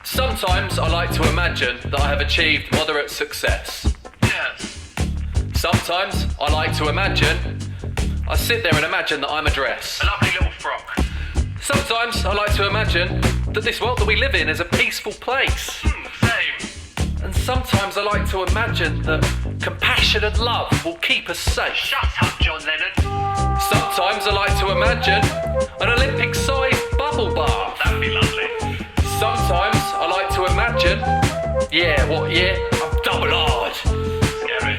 Sometimes I like to imagine that I have achieved moderate success. Yes. Sometimes I like to imagine, I sit there and imagine that I'm a dress. A lovely little frock. Sometimes I like to imagine that this world that we live in is a peaceful place. Same. And sometimes I like to imagine that compassion and love will keep us safe. Shut up, John Lennon. Sometimes I like to imagine an Olympic-sized bubble bath. That'd be lovely. Sometimes I like to imagine, I'm double hard. Scary.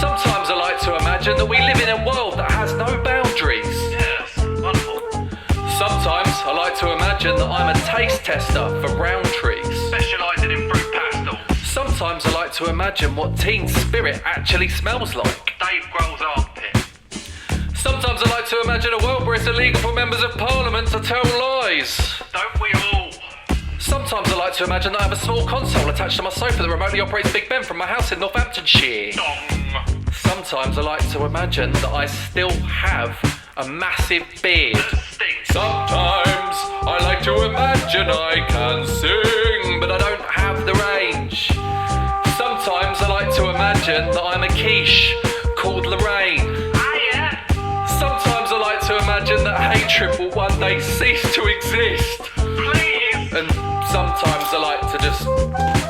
Sometimes I like to imagine that we live in a world that has no boundaries. Yes. Wonderful. Sometimes I like to imagine that I'm a taste tester for round trees. Specialising in fruit pastels. Sometimes I like to imagine what teen spirit actually smells like. Dave Grohl's armpit. Sometimes I like to imagine a world where it's illegal for members of parliament to tell lies. Don't we all? Sometimes I like to imagine that I have a small console attached to my sofa that remotely operates Big Ben from my house in Northamptonshire. Dong. Sometimes I like to imagine that I still have a massive beard. Stinks. Sometimes I like to imagine I can sing, but I don't have the range. Sometimes I like to imagine that I'm a quiche called Lorraine. Yeah. Sometimes I like to imagine that hatred will one day cease to exist. Please. And sometimes I like to just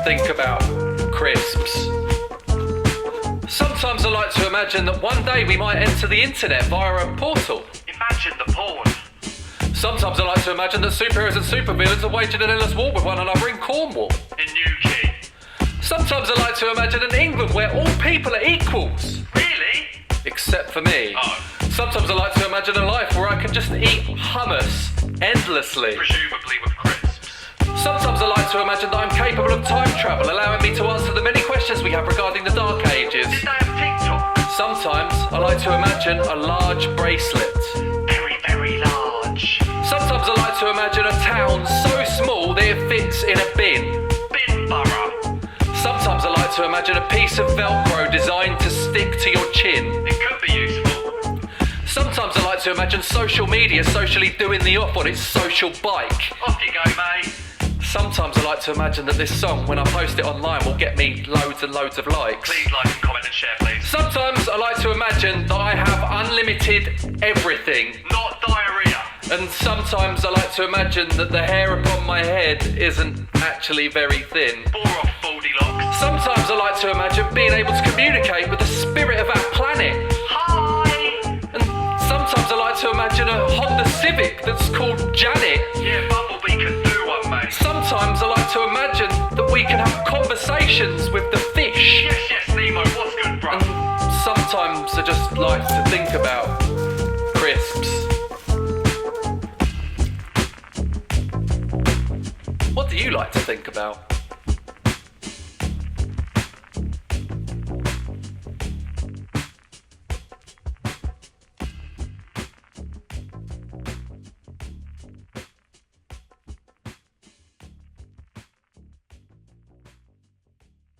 think about crisps. Sometimes I like to imagine that one day we might enter the internet via a portal. Imagine the porn. Sometimes I like to imagine that superheroes and supervillains are waging an endless war with one another in Cornwall. In Newquay. Sometimes I like to imagine an England where all people are equals. Really? Except for me. Oh. Sometimes I like to imagine a life where I can just eat hummus endlessly. Presumably with crisps. Sometimes I like to imagine that I'm capable of time travel, allowing me to answer the many questions we have regarding the Dark Ages. Did they have TikTok? Sometimes I like to imagine a large bracelet. Very, very large. Sometimes I like to imagine a town so small that it fits in a bin. Binborough. Sometimes I like to imagine a piece of Velcro designed to stick to your chin. It could be useful. Sometimes I like to imagine social media socially doing the off on its social bike. Off you go, mate. Sometimes I like to imagine that this song, when I post it online, will get me loads and loads of likes. Please like and comment and share, please. Sometimes I like to imagine that I have unlimited everything. Not diarrhea. And sometimes I like to imagine that the hair upon my head isn't actually very thin. Bore off, baldy locks. Sometimes I like to imagine being able to communicate with the spirit of our planet. Hi. And sometimes I like to imagine a Honda Civic that's called Janet. Yeah, Bumblebee can do one, mate. Sometimes I like to imagine that we can have conversations with the fish. Yes, Nemo, what's good, bro? And sometimes I just like to think about crisps. What do you like to think about?